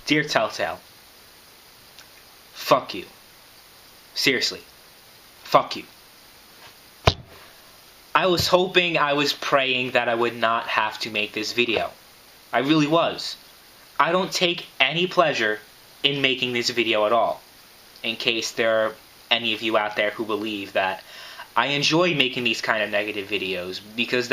Dear Telltale, fuck you. Seriously, fuck you. I was hoping, I was praying that I would not have to make this video. I really was. I don't take any pleasure in making this video at all. In case there are any of you out there who believe that I enjoy making these kind of negative videos, because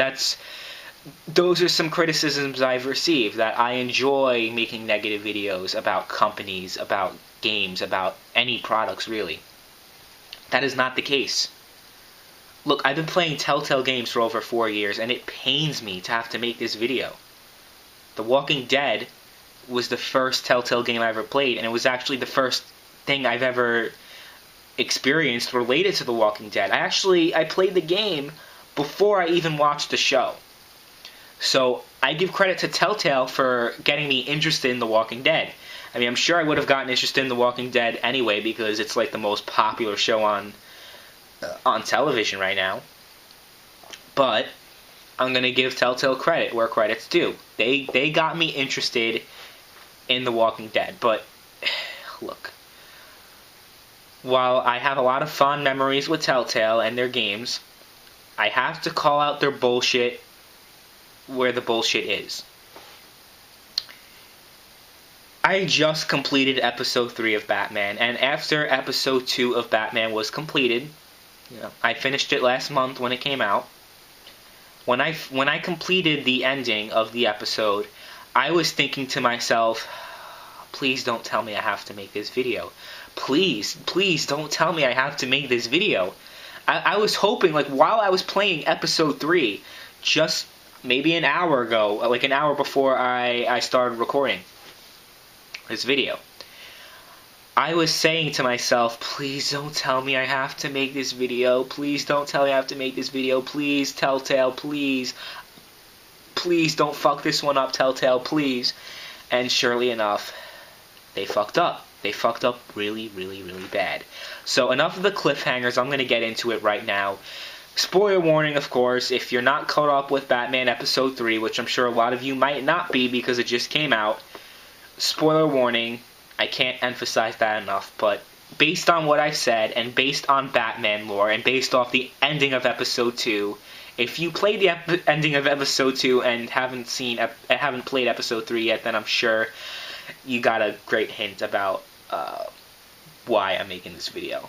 those are some criticisms I've received, that I enjoy making negative videos about companies, about games, about any products really. That is not the case. Look, I've been playing Telltale games for over 4 years, and it pains me to have to make this video. The Walking Dead was the first Telltale game I ever played, and it was actually the first thing I've ever experienced related to The Walking Dead. I played the game before I even watched the show. So I give credit to Telltale for getting me interested in The Walking Dead. I mean, I'm sure I would have gotten interested in The Walking Dead anyway, because it's like the most popular show on television right now. But I'm going to give Telltale credit where credit's due. They got me interested in The Walking Dead. But look, while I have a lot of fond memories with Telltale and their games, I have to call out their bullshit where the bullshit is. I just completed episode 3 of Batman, and after episode 2 of Batman was completed, I finished it last month when it came out. When I completed the ending of the episode, I was thinking to myself, please don't tell me I have to make this video. Please don't tell me I have to make this video. I was hoping, like, while I was playing episode 3, just maybe an hour ago, like an hour before I started recording this video, I was saying to myself, please don't tell me I have to make this video. Please don't tell me I have to make this video. Please, Telltale, please. Please don't fuck this one up, Telltale, please. And surely enough, they fucked up. They fucked up really, really, really bad. So enough of the cliffhangers. I'm going to get into it right now. Spoiler warning, of course, if you're not caught up with Batman Episode 3, which I'm sure a lot of you might not be because it just came out. Spoiler warning. I can't emphasize that enough, but based on what I've said, and based on Batman lore, and based off the ending of Episode 2, if you played the ending of Episode 2 and haven't played Episode 3 yet, then I'm sure you got a great hint about why I'm making this video.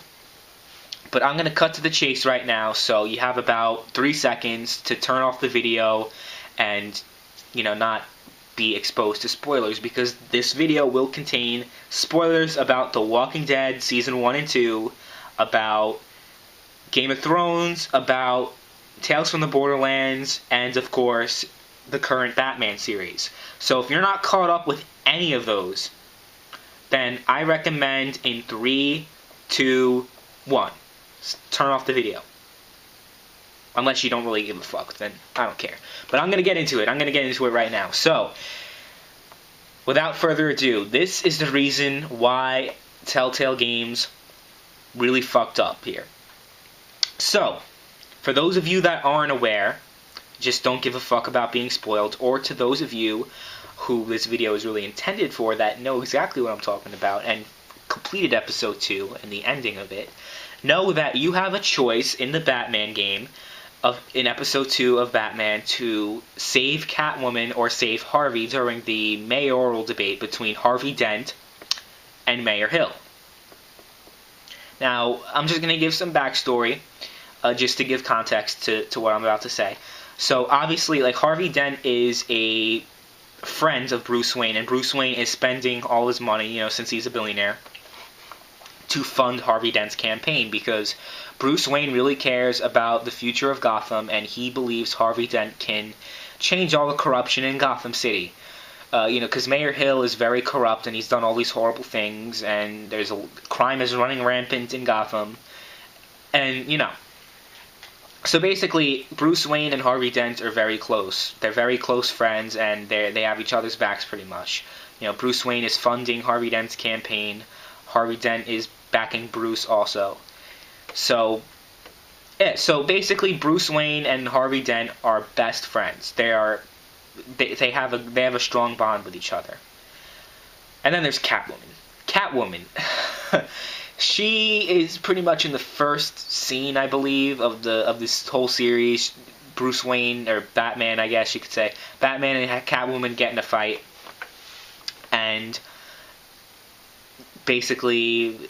But I'm going to cut to the chase right now, so you have about 3 seconds to turn off the video and, not be exposed to spoilers, because this video will contain spoilers about The Walking Dead Season 1 and 2, about Game of Thrones, about Tales from the Borderlands, and of course, the current Batman series. So if you're not caught up with any of those, then I recommend in 3, 2, 1, turn off the video. Unless you don't really give a fuck, then I don't care. But I'm going to get into it. I'm going to get into it right now. So, without further ado, this is the reason why Telltale Games really fucked up here. So, for those of you that aren't aware, just don't give a fuck about being spoiled, or to those of you who this video is really intended for that know exactly what I'm talking about and completed episode 2 and the ending of it, know that you have a choice in the Batman game in episode 2 of Batman to save Catwoman or save Harvey during the mayoral debate between Harvey Dent and Mayor Hill. Now, I'm just going to give some backstory, just to give context to what I'm about to say. So, obviously, like, Harvey Dent is a friend of Bruce Wayne, and Bruce Wayne is spending all his money, since he's a billionaire, to fund Harvey Dent's campaign, because Bruce Wayne really cares about the future of Gotham, and he believes Harvey Dent can change all the corruption in Gotham City. Because Mayor Hill is very corrupt, and he's done all these horrible things, and crime is running rampant in Gotham, and, So basically, Bruce Wayne and Harvey Dent are very close. They're very close friends, and they have each other's backs pretty much. Bruce Wayne is funding Harvey Dent's campaign. Harvey Dent is backing Bruce also. So basically, Bruce Wayne and Harvey Dent are best friends. They have a strong bond with each other. And then there's Catwoman. Catwoman. She is pretty much in the first scene, I believe, of this whole series. Bruce Wayne, or Batman, I guess you could say. Batman and Catwoman get in a fight. And basically,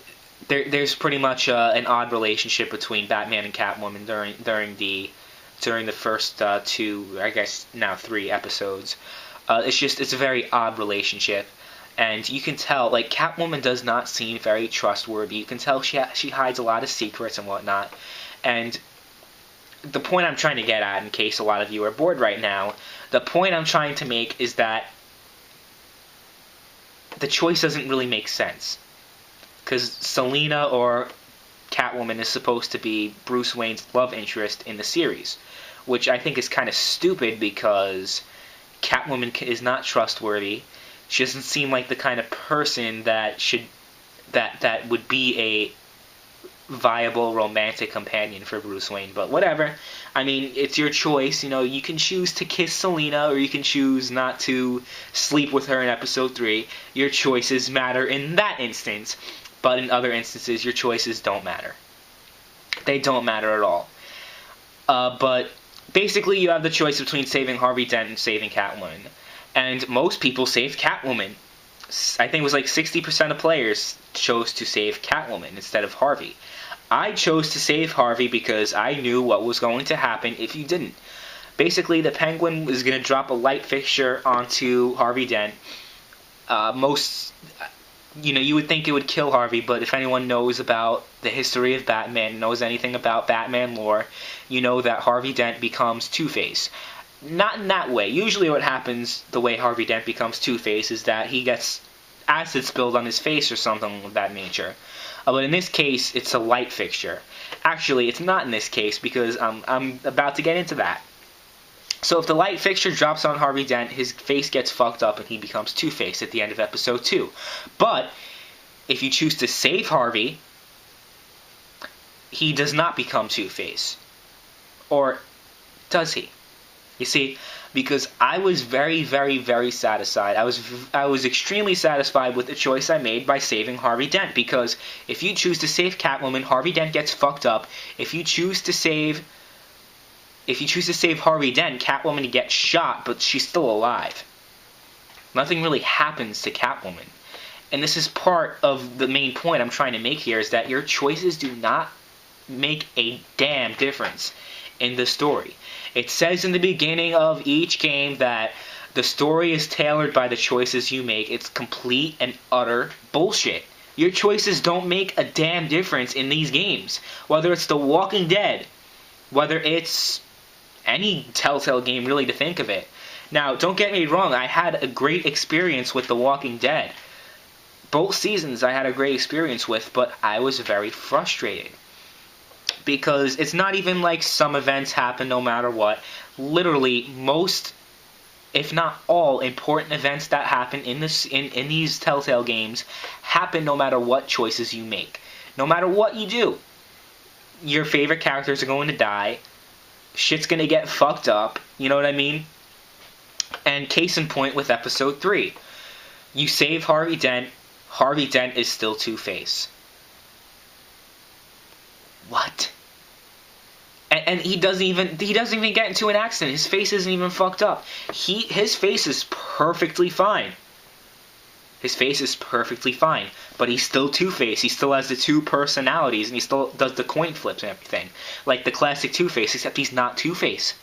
there's pretty much an odd relationship between Batman and Catwoman during the first 2, I guess now 3 episodes. It's a very odd relationship. And you can tell, like, Catwoman does not seem very trustworthy. You can tell she hides a lot of secrets and whatnot. And the point I'm trying to get at, in case a lot of you are bored right now, the point I'm trying to make is that the choice doesn't really make sense. Because Selina, or Catwoman, is supposed to be Bruce Wayne's love interest in the series. Which I think is kind of stupid, because Catwoman is not trustworthy. She doesn't seem like the kind of person that would be a viable romantic companion for Bruce Wayne. But whatever. I mean, it's your choice. You know, you can choose to kiss Selina, or you can choose not to sleep with her in episode 3. Your choices matter in that instance. But in other instances, your choices don't matter. They don't matter at all. But basically, you have the choice between saving Harvey Dent and saving Catwoman. And most people saved Catwoman. I think it was like 60% of players chose to save Catwoman instead of Harvey. I chose to save Harvey because I knew what was going to happen if you didn't. Basically, the Penguin was going to drop a light fixture onto Harvey Dent. You would think it would kill Harvey, but if anyone knows about the history of Batman, knows anything about Batman lore, you know that Harvey Dent becomes Two-Face. Not in that way. Usually what happens, the way Harvey Dent becomes Two-Face, is that he gets acid spilled on his face or something of that nature. But in this case, it's a light fixture. Actually, it's not in this case, because I'm about to get into that. So if the light fixture drops on Harvey Dent, his face gets fucked up and he becomes Two-Face at the end of episode 2. But if you choose to save Harvey, he does not become Two-Face. Or does he? You see, because I was very, very, very satisfied. I was extremely satisfied with the choice I made by saving Harvey Dent. Because if you choose to save Catwoman, Harvey Dent gets fucked up. If you choose to save Harvey Dent, Catwoman gets shot, but she's still alive. Nothing really happens to Catwoman. And this is part of the main point I'm trying to make here, is that your choices do not make a damn difference in the story. It says in the beginning of each game that the story is tailored by the choices you make. It's complete and utter bullshit. Your choices don't make a damn difference in these games. Whether it's The Walking Dead, whether it's any Telltale game, really, to think of it. Now, don't get me wrong, I had a great experience with The Walking Dead. Both seasons I had a great experience with, but I was very frustrated. Because it's not even like some events happen no matter what. Literally, most, if not all, important events that happen in these Telltale games happen no matter what choices you make. No matter what you do. Your favorite characters are going to die. Shit's gonna get fucked up. You know what I mean? And case in point with episode 3. You save Harvey Dent. Harvey Dent is still Two-Face. What? And he doesn't even get into an accident. His face isn't even fucked up. His face is perfectly fine. His face is perfectly fine. But he's still Two-Face. He still has the two personalities, and he still does the coin flips and everything. Like the classic Two-Face, except he's not Two-Face.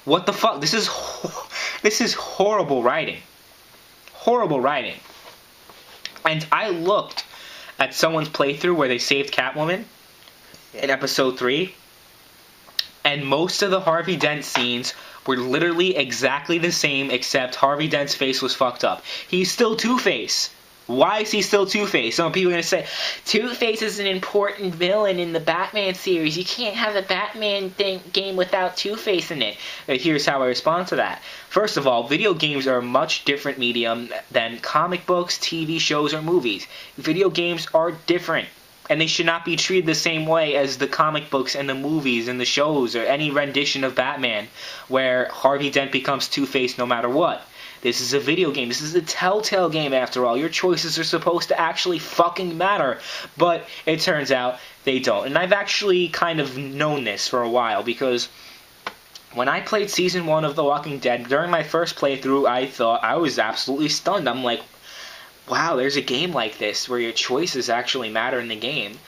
What the fuck? This is horrible writing. Horrible writing. And I looked at someone's playthrough where they saved Catwoman in episode 3, and most of the Harvey Dent scenes were literally exactly the same, except Harvey Dent's face was fucked up. He's still Two-Face. Why is he still Two-Face? Some people are going to say, Two-Face is an important villain in the Batman series. You can't have a Batman game without Two-Face in it. Here's how I respond to that. First of all, video games are a much different medium than comic books, TV shows, or movies. Video games are different. And they should not be treated the same way as the comic books and the movies and the shows or any rendition of Batman where Harvey Dent becomes Two-Face no matter what. This is a video game. This is a Telltale game after all. Your choices are supposed to actually fucking matter. But it turns out they don't. And I've actually kind of known this for a while because when I played Season 1 of The Walking Dead, during my first playthrough, I was absolutely stunned. I'm like, wow, there's a game like this where your choices actually matter in the game.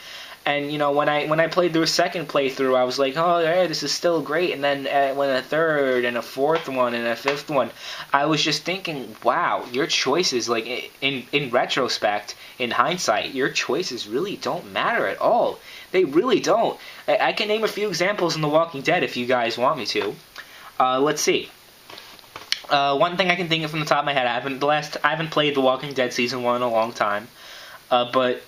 And, you know, when I played through a second playthrough, I was like, oh, yeah, this is still great. And then when a third and a fourth one and a fifth one, I was just thinking, wow, your choices, like, in retrospect, in hindsight, your choices really don't matter at all. They really don't. I can name a few examples in The Walking Dead if you guys want me to. Let's see. One thing I can think of from the top of my head, I haven't played The Walking Dead Season 1 in a long time, but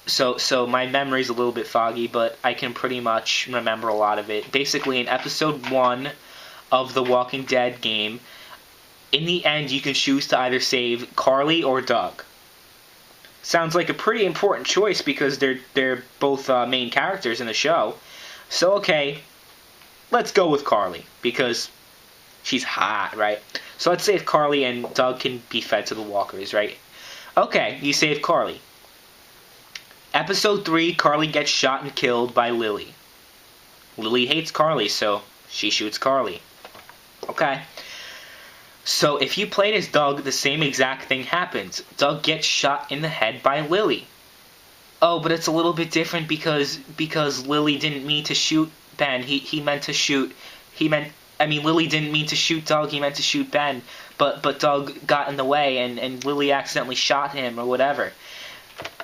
so my memory's a little bit foggy, but I can pretty much remember a lot of it. Basically, in Episode 1 of the Walking Dead game, in the end, you can choose to either save Carly or Doug. Sounds like a pretty important choice because they're both main characters in the show. So, okay, let's go with Carly, because she's hot, right? So let's save Carly and Doug can be fed to the walkers, right? Okay, you save Carly. Episode 3, Carly gets shot and killed by Lily. Lily hates Carly, so she shoots Carly. Okay. So if you played as Doug, the same exact thing happens. Doug gets shot in the head by Lily. Oh, but it's a little bit different because Lily didn't mean to shoot Ben. He meant to shoot... Lily didn't mean to shoot Doug, he meant to shoot Ben. But Doug got in the way and Lily accidentally shot him or whatever.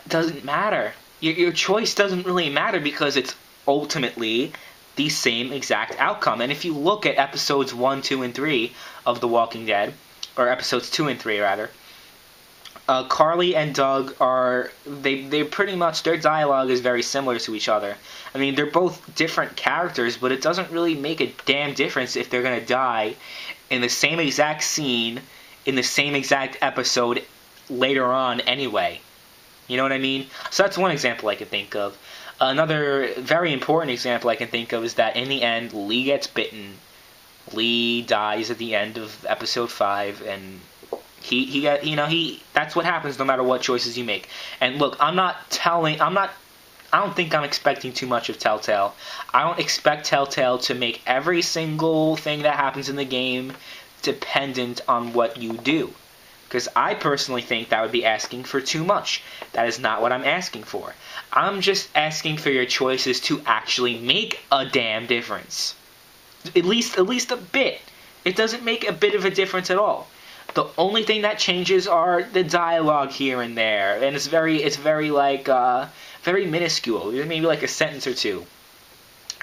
Doesn't matter. Your choice doesn't really matter because it's ultimately the same exact outcome. And if you look at episodes 1, 2, and 3 of The Walking Dead, or episodes 2 and 3 rather, Carly and Doug they pretty much, their dialogue is very similar to each other. I mean, they're both different characters, but it doesn't really make a damn difference if they're gonna die in the same exact scene, in the same exact episode later on anyway. You know what I mean? So that's one example I can think of. Another very important example I can think of is that in the end, Lee gets bitten. Lee dies at the end of episode 5, and that's what happens no matter what choices you make. And look, I don't think I'm expecting too much of Telltale. I don't expect Telltale to make every single thing that happens in the game dependent on what you do. Because I personally think that would be asking for too much. That is not what I'm asking for. I'm just asking for your choices to actually make a damn difference. At least a bit. It doesn't make a bit of a difference at all. The only thing that changes are the dialogue here and there, and it's very minuscule. Maybe like a sentence or two.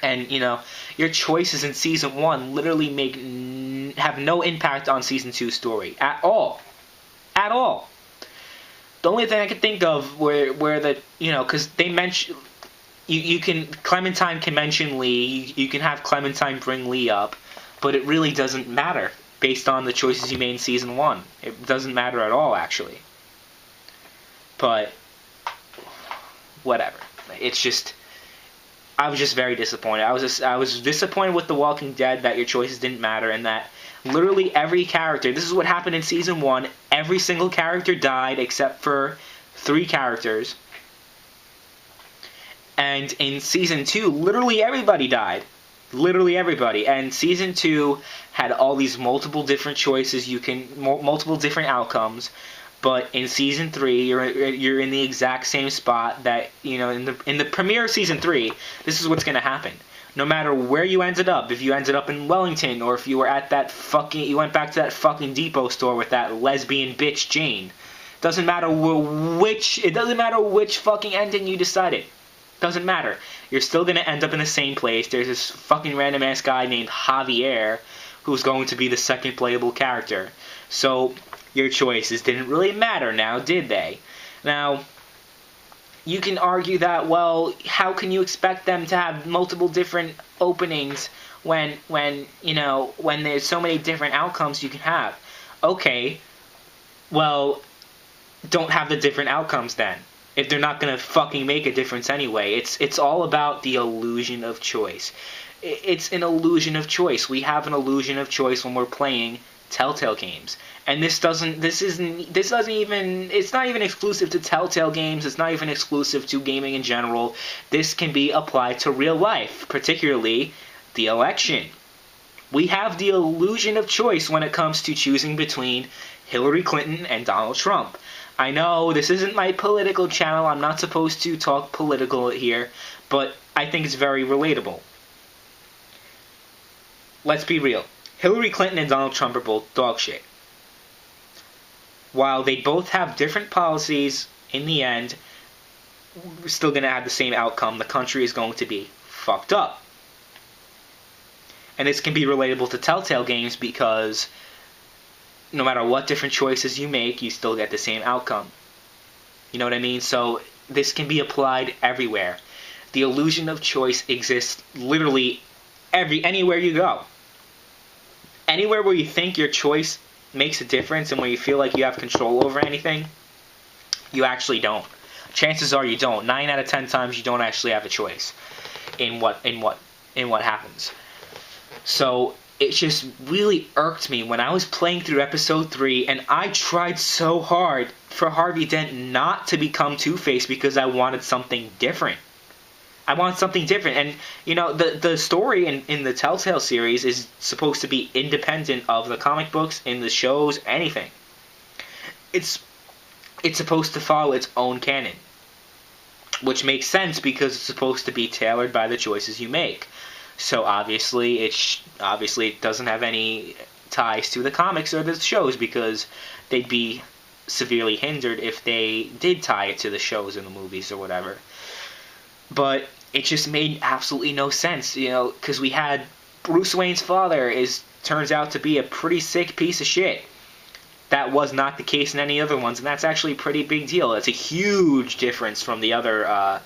And your choices in season 1 literally have no impact on season 2's story at all. At all. The only thing I can think of where the because they mention Clementine can mention Lee. You can have Clementine bring Lee up, but it really doesn't matter based on the choices you made in season 1. It doesn't matter at all, actually. But whatever. It's just, I was just very disappointed. I was disappointed with The Walking Dead that your choices didn't matter and that literally every character, this is what happened in season 1, every single character died except for 3 characters. And in season 2, literally everybody died. Literally everybody. And season 2 had all these multiple different choices, multiple different outcomes. But in season 3, you're in the exact same spot that, in the premiere of season 3, this is what's going to happen. No matter where you ended up, if you ended up in Wellington, or if you were at you went back to that fucking depot store with that lesbian bitch Jane. Doesn't matter which fucking ending you decided. Doesn't matter. You're still gonna end up in the same place. There's this fucking random ass guy named Javier who's going to be the second playable character. So your choices didn't really matter now, did they? Now, you can argue that, well, how can you expect them to have multiple different openings when there's so many different outcomes you can have? Okay, well, don't have the different outcomes then. if they're not gonna fucking make a difference anyway. It's all about the illusion of choice. It's an illusion of choice. We have an illusion of choice when we're playing Telltale games. And it's not even exclusive to Telltale games. It's not even exclusive to gaming in general. This can be applied to real life, particularly the election. We have the illusion of choice when it comes to choosing between Hillary Clinton and Donald Trump. I know this isn't my political channel. I'm not supposed to talk political here, but I think it's very relatable. Let's be real. Hillary Clinton and Donald Trump are both dog shit. While they both have different policies, in the end, we're still going to have the same outcome. The country is going to be fucked up. And this can be relatable to Telltale games because no matter what different choices you make, you still get the same outcome. You know what I mean? So this can be applied everywhere. The illusion of choice exists literally anywhere you go. Anywhere where you think your choice makes a difference and where you feel like you have control over anything, you actually don't. Chances are you don't. 9 out of 10 times you don't actually have a choice in what happens. So it just really irked me when I was playing through episode 3 and I tried so hard for Harvey Dent not to become Two-Face because I wanted something different. I want something different. And, you know, the story in the Telltale series is supposed to be independent of the comic books, in the shows, anything. It's supposed to follow its own canon. Which makes sense because it's supposed to be tailored by the choices you make. So obviously it doesn't have any ties to the comics or the shows because they'd be severely hindered if they did tie it to the shows and the movies or whatever. But it just made absolutely no sense, you know, because we had Bruce Wayne's father turns out to be a pretty sick piece of shit. That was not the case in any other ones, and that's actually a pretty big deal. It's a huge difference from the other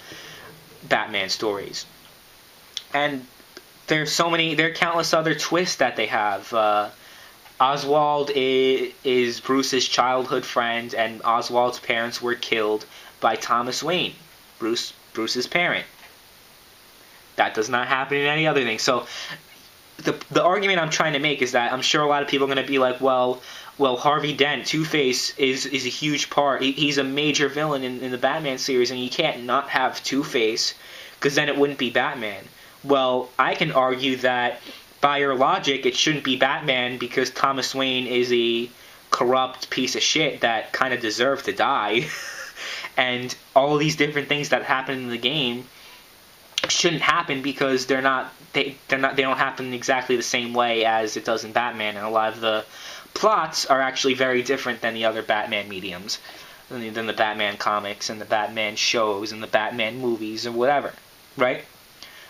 Batman stories. And there are countless other twists that they have. Oswald is Bruce's childhood friend, and Oswald's parents were killed by Thomas Wayne, Bruce's parent. That does not happen in any other thing. So the argument I'm trying to make is that I'm sure a lot of people are going to be like, well, Harvey Dent, Two-Face, is a huge part. He's a major villain in the Batman series, and you can't not have Two-Face, because then it wouldn't be Batman. Well, I can argue that by your logic, it shouldn't be Batman because Thomas Wayne is a corrupt piece of shit that kind of deserved to die. And all these different things that happen in the game shouldn't happen because they don't happen exactly the same way as it does in Batman, and a lot of the plots are actually very different than the other Batman mediums, than the Batman comics and the Batman shows and the Batman movies or whatever, right?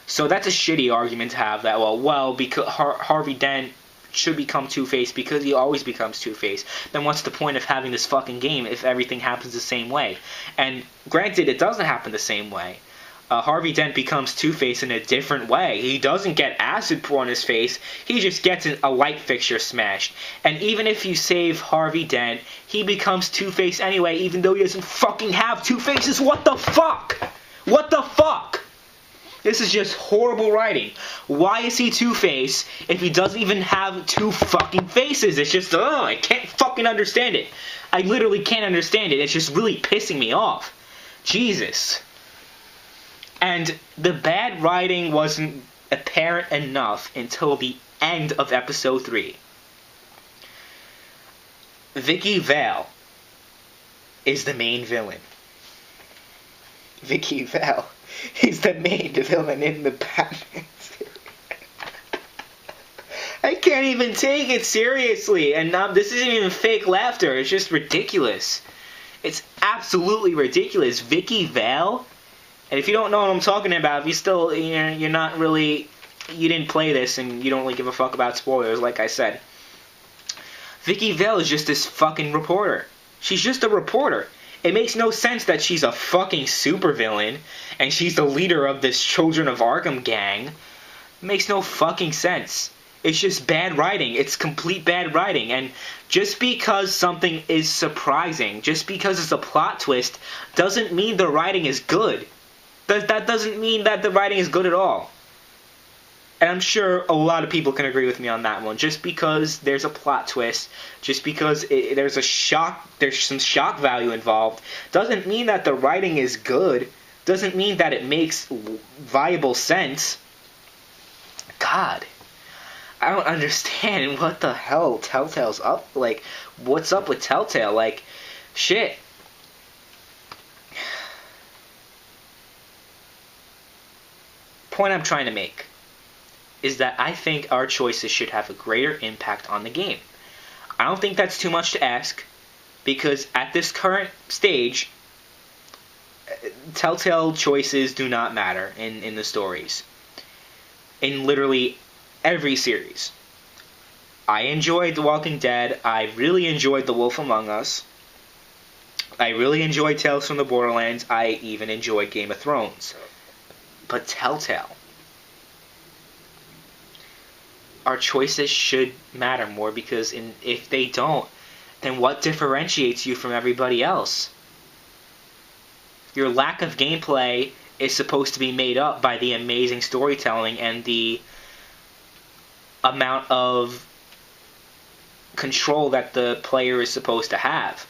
So that's a shitty argument to have that, well, because Harvey Dent should become Two-Face because he always becomes Two-Face. Then what's the point of having this fucking game if everything happens the same way? And granted, it doesn't happen the same way. Harvey Dent becomes Two-Face in a different way. He doesn't get acid poured on his face. He just gets a light fixture smashed. And even if you save Harvey Dent, he becomes Two-Face anyway, even though he doesn't fucking have two faces. What the fuck? What the fuck? This is just horrible writing. Why is he Two-Face if he doesn't even have two fucking faces? It's just, I can't fucking understand it. I literally can't understand it. It's just really pissing me off. Jesus. And the bad writing wasn't apparent enough until the end of episode 3. Vicky Vale is the main villain. Vicky Vale is the main villain in the Batman series. I can't even take it seriously. And this isn't even fake laughter. It's just ridiculous. It's absolutely ridiculous. Vicky Vale. And if you don't know what I'm talking about, if you still, you're not really, you didn't play this and you don't really give a fuck about spoilers, like I said. Vicky Vale is just this fucking reporter. She's just a reporter. It makes no sense that she's a fucking supervillain and she's the leader of this Children of Arkham gang. It makes no fucking sense. It's just bad writing. It's complete bad writing. And just because something is surprising, just because it's a plot twist, doesn't mean the writing is good. That doesn't mean that the writing is good at all. And I'm sure a lot of people can agree with me on that one. Just because there's a plot twist, just because there's some shock value involved, doesn't mean that the writing is good. Doesn't mean that it makes viable sense. God, I don't understand what the hell Telltale's up. Like, what's up with Telltale? Like, shit. Point I'm trying to make is that I think our choices should have a greater impact on the game. I don't think that's too much to ask, because at this current stage, Telltale choices do not matter in the stories. In literally every series. I enjoyed The Walking Dead. I really enjoyed The Wolf Among Us. I really enjoyed Tales from the Borderlands. I even enjoyed Game of Thrones. But Telltale, our choices should matter more, because if they don't, then what differentiates you from everybody else? Your lack of gameplay is supposed to be made up by the amazing storytelling and the amount of control that the player is supposed to have.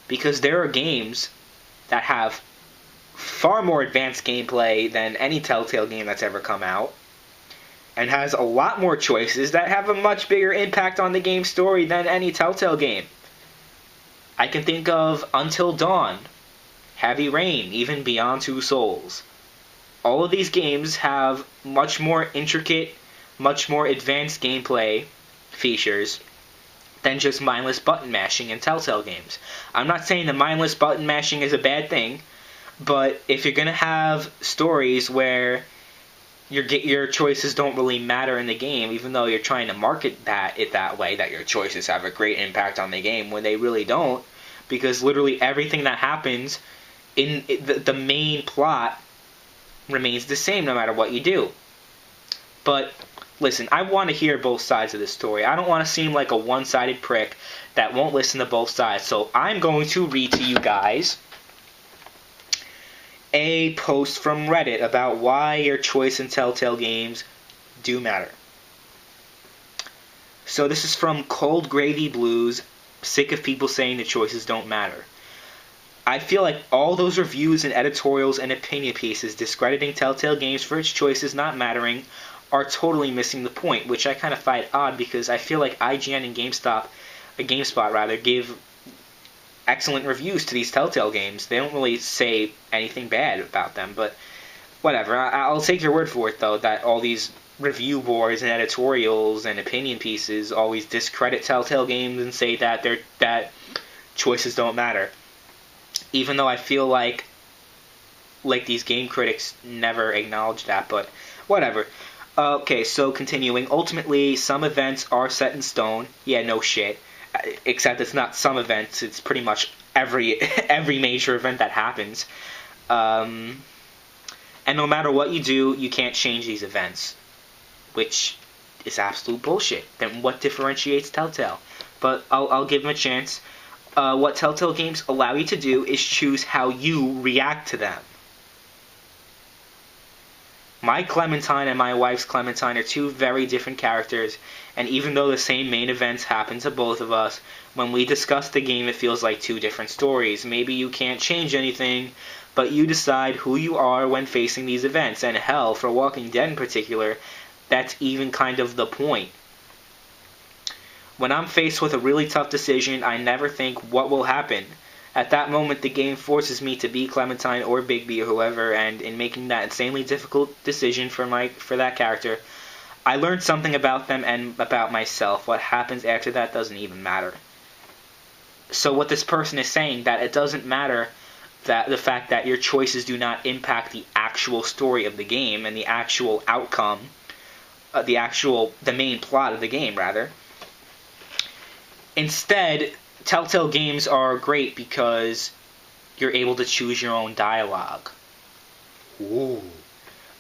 Because there are games that have far more advanced gameplay than any Telltale game that's ever come out, and has a lot more choices that have a much bigger impact on the game's story than any Telltale game. I can think of Until Dawn, Heavy Rain, even Beyond Two Souls. All of these games have much more intricate, much more advanced gameplay features than just mindless button mashing in Telltale games. I'm not saying that mindless button mashing is a bad thing, but if you're going to have stories where your choices don't really matter in the game, even though you're trying to market it that way, that your choices have a great impact on the game, when they really don't, because literally everything that happens in the main plot remains the same no matter what you do. But listen, I want to hear both sides of this story. I don't want to seem like a one-sided prick that won't listen to both sides. So I'm going to read to you guys a post from Reddit about why your choice in Telltale games do matter. So this is from Cold Gravy Blues, sick of people saying the choices don't matter. I feel like all those reviews and editorials and opinion pieces discrediting Telltale games for its choices not mattering are totally missing the point, which I kind of find odd, because I feel like IGN and GameSpot give excellent reviews to these Telltale games. They don't really say anything bad about them, but whatever. I'll take your word for it, though, that all these review boards and editorials and opinion pieces always discredit Telltale games and say that choices don't matter. Even though I feel like these game critics never acknowledge that, but whatever. Okay, so continuing. Ultimately, some events are set in stone. Yeah, no shit. Except it's not some events, it's pretty much every major event that happens. And no matter what you do, you can't change these events, which is absolute bullshit. Then what differentiates Telltale? But I'll give them a chance. What Telltale games allow you to do is choose how you react to them. My Clementine and my wife's Clementine are two very different characters, and even though the same main events happen to both of us, when we discuss the game it feels like two different stories. Maybe you can't change anything, but you decide who you are when facing these events, and hell, for Walking Dead in particular, that's even kind of the point. When I'm faced with a really tough decision, I never think what will happen. At that moment, the game forces me to be Clementine or Bigby or whoever, and in making that insanely difficult decision for that character, I learned something about them and about myself. What happens after that doesn't even matter. So what this person is saying, that it doesn't matter that the fact that your choices do not impact the actual story of the game and the actual outcome, the main plot of the game, rather. Instead, Telltale games are great because you're able to choose your own dialogue. Ooh.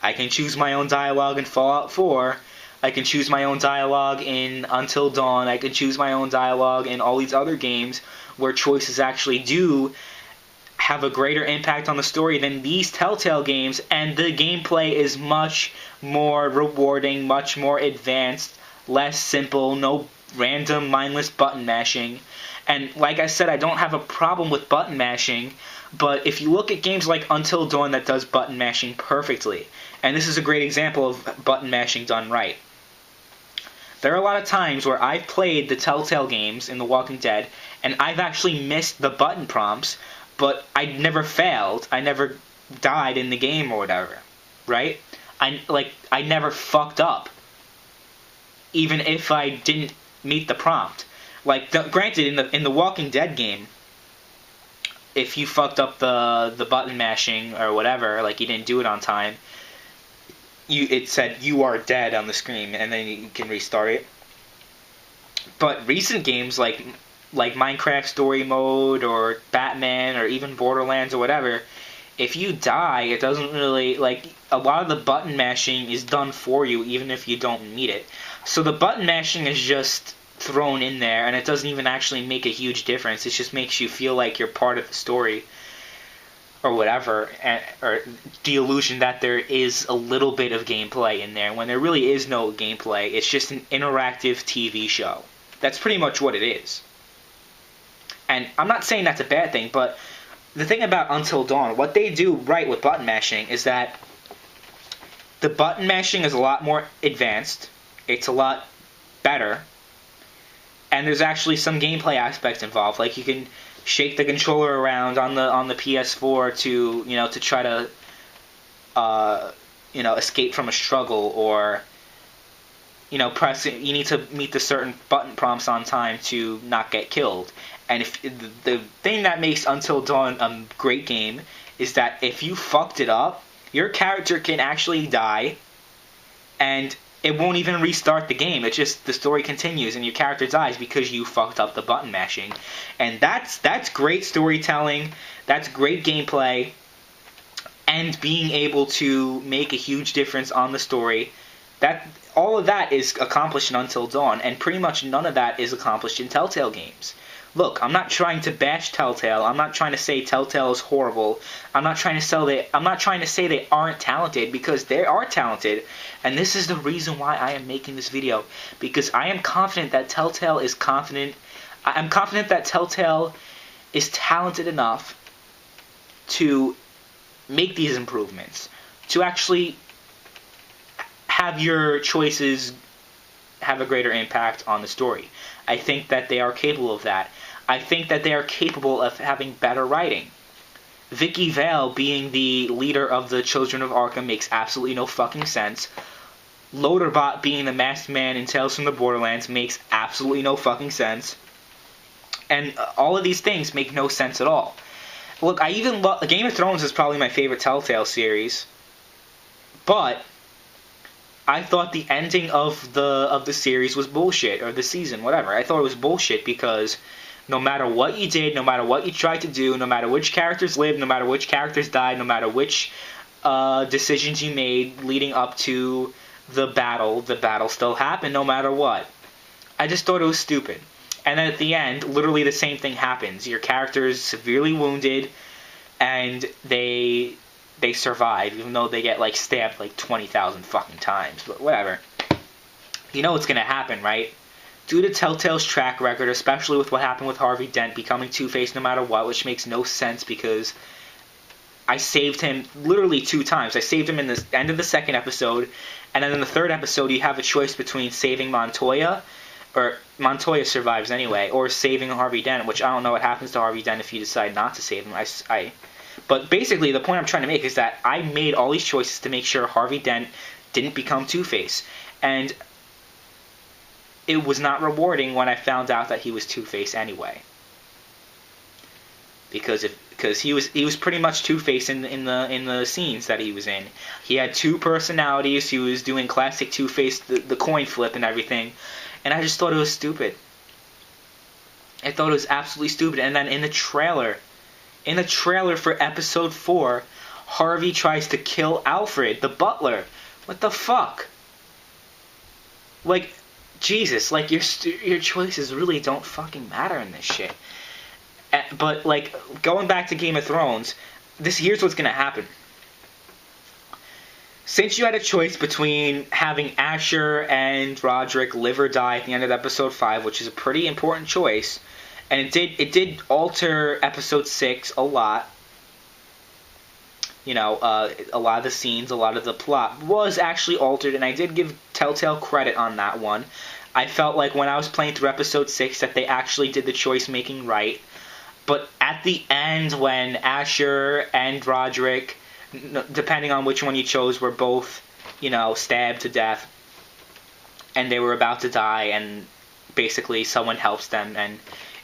I can choose my own dialogue in Fallout 4. I can choose my own dialogue in Until Dawn. I can choose my own dialogue in all these other games where choices actually do have a greater impact on the story than these Telltale games, and the gameplay is much more rewarding, much more advanced, less simple, no random mindless button mashing. And like I said, I don't have a problem with button mashing, but if you look at games like Until Dawn that does button mashing perfectly, and this is a great example of button mashing done right. There are a lot of times where I've played the Telltale games in The Walking Dead, and I've actually missed the button prompts, but I never failed. I never died in the game or whatever, right? I never fucked up, even if I didn't meet the prompt. Granted, in the Walking Dead game, if you fucked up the button mashing or whatever, like you didn't do it on time, it said you are dead on the screen, and then you can restart it. But recent games like Minecraft Story Mode or Batman or even Borderlands or whatever, if you die, it doesn't really, a lot of the button mashing is done for you even if you don't meet it. So the button mashing is just thrown in there, and it doesn't even actually make a huge difference. It just makes you feel like you're part of the story or whatever, or the illusion that there is a little bit of gameplay in there when there really is no gameplay. It's just an interactive TV show. That's pretty much what it is. And I'm not saying that's a bad thing, but the thing about Until Dawn, what they do right with button mashing is that the button mashing is a lot more advanced, it's a lot better, and there's actually some gameplay aspects involved. Like you can shake the controller around on the PS4 to try to escape from a struggle, or you need to meet the certain button prompts on time to not get killed. And if the thing that makes Until Dawn a great game is that if you fucked it up, your character can actually die, and it won't even restart the game. It's just the story continues, and your character dies because you fucked up the button mashing. And that's great storytelling. That's great gameplay, and being able to make a huge difference on the story. All of that is accomplished in Until Dawn, and pretty much none of that is accomplished in Telltale games. Look, I'm not trying to bash Telltale. I'm not trying to say Telltale is horrible. I'm not trying to say they aren't talented, because they are talented. And this is the reason why I am making this video, because I am confident that Telltale is I'm confident that Telltale is talented enough to make these improvements, to actually have your choices have a greater impact on the story. I think that they are capable of that. I think that they are capable of having better writing. Vicky Vale being the leader of the Children of Arkham makes absolutely no fucking sense. Loaderbot being the masked man in Tales from the Borderlands makes absolutely no fucking sense. And all of these things make no sense at all. Look, I even love Game of Thrones is probably my favorite Telltale series, but I thought the ending of the series was bullshit, or the season, whatever. I thought it was bullshit because no matter what you did, no matter what you tried to do, no matter which characters lived, no matter which characters died, no matter which decisions you made leading up to the battle still happened no matter what. I just thought it was stupid. And then at the end, literally the same thing happens. Your character is severely wounded, and they survive, even though they get stabbed 20,000 fucking times. But whatever. You know what's gonna happen, right? Due to Telltale's track record, especially with what happened with Harvey Dent becoming Two-Face no matter what, which makes no sense because I saved him literally 2 times. I saved him in the end of the 2nd episode, and then in the 3rd episode you have a choice between saving Montoya, or Montoya survives anyway, or saving Harvey Dent, which I don't know what happens to Harvey Dent if you decide not to save him. But basically, the point I'm trying to make is that I made all these choices to make sure Harvey Dent didn't become Two-Face. And it was not rewarding when I found out that he was Two-Face anyway. Because he was pretty much Two-Face in the scenes that he was in. He had 2 personalities. He was doing classic Two-Face, the coin flip and everything. And I just thought it was stupid. I thought it was absolutely stupid. And then in the trailer for episode 4, Harvey tries to kill Alfred, the butler. What the fuck? like, Jesus, like, your choices really don't fucking matter in this shit. But, like, going back to Game of Thrones, here's what's gonna happen. Since you had a choice between having Asher and Roderick live or die at the end of episode 5, which is a pretty important choice, and it did alter episode 6 a lot. You know, a lot of the scenes, a lot of the plot was actually altered, and I did give Telltale credit on that one. I felt like when I was playing through episode 6 that they actually did the choice making right. But at the end, when Asher and Roderick, depending on which one you chose, were both, you know, stabbed to death, and they were about to die, and basically someone helps them, and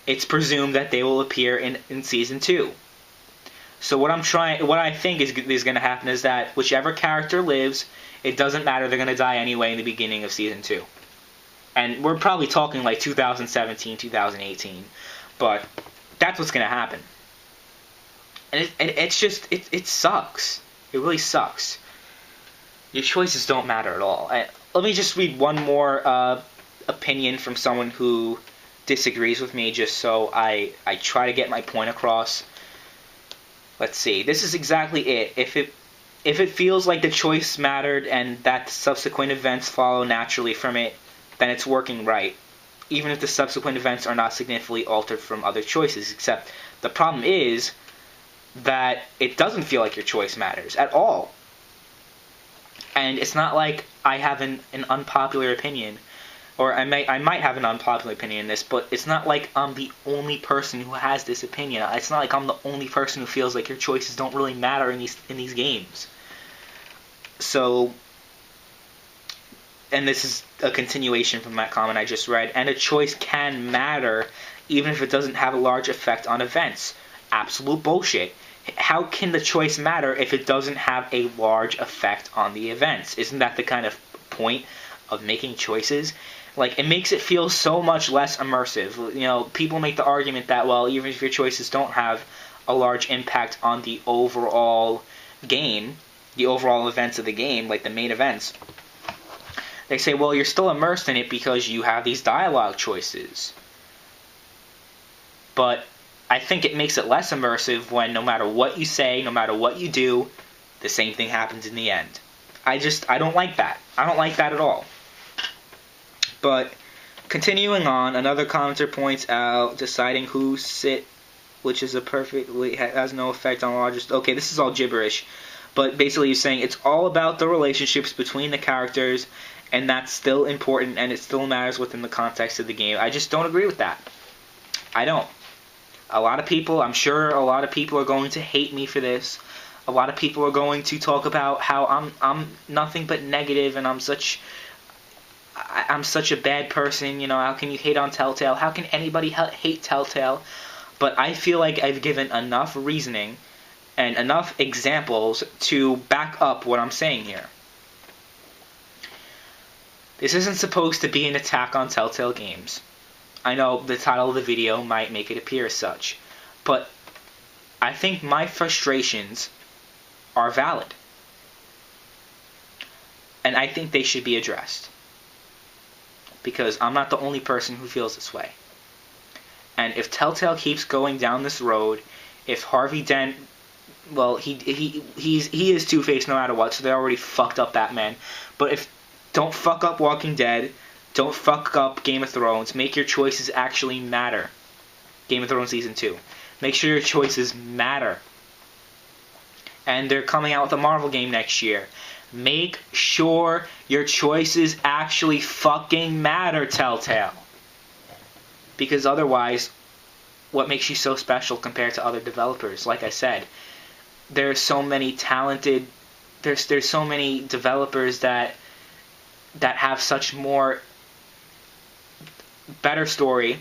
it's presumed that they will appear in season 2. So what I think is going to happen is that whichever character lives, it doesn't matter, they're going to die anyway in the beginning of season 2. And we're probably talking like 2017, 2018, but that's what's going to happen. And it sucks. It really sucks. Your choices don't matter at all. Let me just read one more opinion from someone who disagrees with me, just so I try to get my point across. Let's see. This is exactly it. If it feels like the choice mattered and that subsequent events follow naturally from it, then it's working right. Even if the subsequent events are not significantly altered from other choices. Except the problem is that it doesn't feel like your choice matters at all. And it's not like I have an unpopular opinion, or I might have an unpopular opinion in this, but it's not like I'm the only person who has this opinion. It's not like I'm the only person who feels like your choices don't really matter in these games. So, and this is a continuation from that comment I just read, and a choice can matter even if it doesn't have a large effect on events. Absolute bullshit. How can the choice matter if it doesn't have a large effect on the events? Isn't that the kind of point of making choices? Like, it makes it feel so much less immersive. You know, people make the argument that, well, even if your choices don't have a large impact on the overall game, the overall events of the game, like the main events, they say, well, you're still immersed in it because you have these dialogue choices. But I think it makes it less immersive when no matter what you say, no matter what you do, the same thing happens in the end. I don't like that. I don't like that at all. But continuing on, another commenter points out deciding who sit, which is has no effect on logic. Okay, this is all gibberish. But basically he's saying it's all about the relationships between the characters, and that's still important, and it still matters within the context of the game. I just don't agree with that. I don't. I'm sure a lot of people are going to hate me for this. A lot of people are going to talk about how I'm nothing but negative, and I'm such a bad person. You know, how can you hate on Telltale? How can anybody hate Telltale? But I feel like I've given enough reasoning and enough examples to back up what I'm saying here. This isn't supposed to be an attack on Telltale games. I know the title of the video might make it appear as such, but I think my frustrations are valid. And I think they should be addressed. Because I'm not the only person who feels this way. And if Telltale keeps going down this road, if Harvey Dent, well, he is Two-Face no matter what, so they already fucked up Batman. But don't fuck up Walking Dead. Don't fuck up Game of Thrones. Make your choices actually matter. Game of Thrones Season 2. Make sure your choices matter. And they're coming out with a Marvel game next year. Make sure your choices actually fucking matter, Telltale. Because otherwise, what makes you so special compared to other developers? Like I said, there's so many talented... There's so many developers that have such more... better story,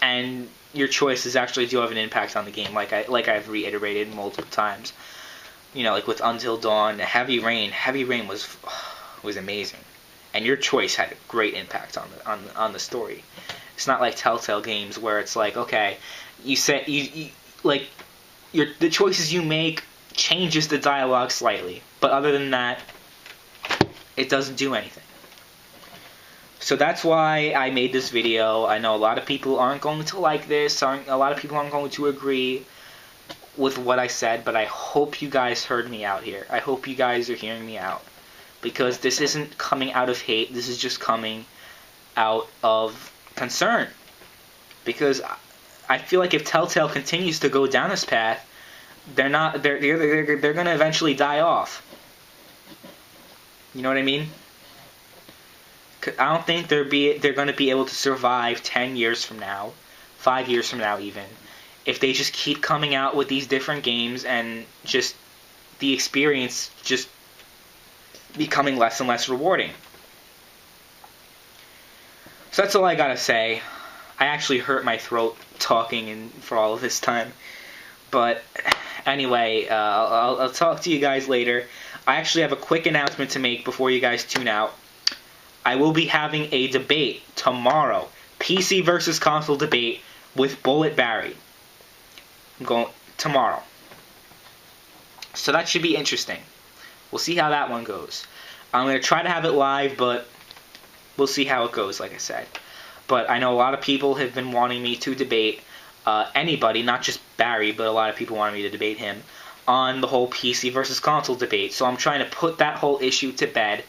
and your choices actually do have an impact on the game, like I've reiterated multiple times. You know, like with Until Dawn, Heavy Rain was amazing, and your choice had a great impact on the story. It's not like Telltale games where it's like, okay, you said the choices you make changes the dialogue slightly, but other than that, it doesn't do anything. So that's why I made this video. I know a lot of people aren't going to like this. A lot of people aren't going to agree with what I said, but I hope you guys heard me out here. I hope you guys are hearing me out. Because this isn't coming out of hate. This is just coming out of concern. Because I feel like if Telltale continues to go down this path, they're going to eventually die off. You know what I mean? I don't think they're going to be able to survive 10 years from now, 5 years from now even, if they just keep coming out with these different games and just the experience just becoming less and less rewarding. So that's all I gotta say. I actually hurt my throat talking for all of this time. But anyway, I'll talk to you guys later. I actually have a quick announcement to make before you guys tune out. I will be having a debate tomorrow. PC versus console debate with Bullet Barry. I'm going tomorrow. So that should be interesting. We'll see how that one goes. I'm going to try to have it live, but we'll see how it goes, like I said. But I know a lot of people have been wanting me to debate anybody, not just Barry, but a lot of people wanted me to debate him on the whole PC versus console debate. So I'm trying to put that whole issue to bed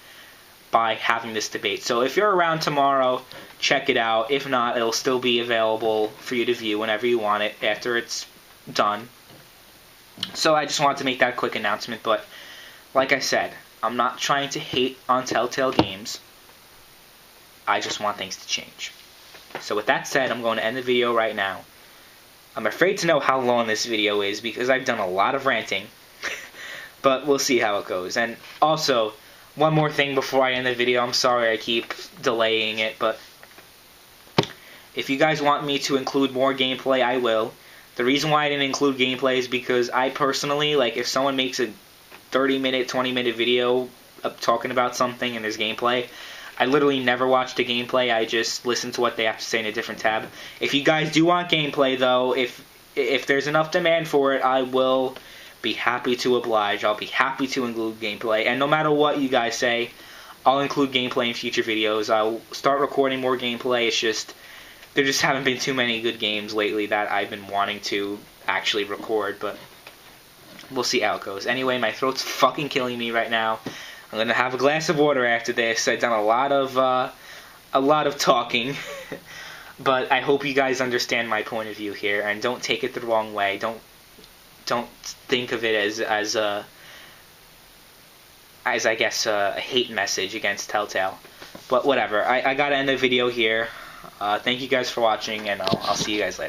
by having this debate. So if you're around tomorrow, check it out. If not, it'll still be available for you to view whenever you want it after it's done. So I just wanted to make that quick announcement. But like I said, I'm not trying to hate on Telltale games. I just want things to change. So with that said, I'm going to end the video right now. I'm afraid to know how long this video is because I've done a lot of ranting. But we'll see how it goes. And also, one more thing before I end the video. I'm sorry I keep delaying it, but if you guys want me to include more gameplay, I will. The reason why I didn't include gameplay is because I personally, like, if someone makes a 30-minute, 20-minute video of talking about something and there's gameplay, I literally never watch the gameplay. I just listen to what they have to say in a different tab. If you guys do want gameplay, though, if there's enough demand for it, I will be happy to oblige. I'll be happy to include gameplay. And no matter what you guys say, I'll include gameplay in future videos. I'll start recording more gameplay. It's just, there just haven't been too many good games lately that I've been wanting to actually record, but we'll see how it goes. Anyway, my throat's fucking killing me right now. I'm gonna have a glass of water after this. I've done a lot of talking, but I hope you guys understand my point of view here and don't take it the wrong way. Don't think of it as I guess a hate message against Telltale. But whatever. I gotta end the video here. Thank you guys for watching, and I'll see you guys later.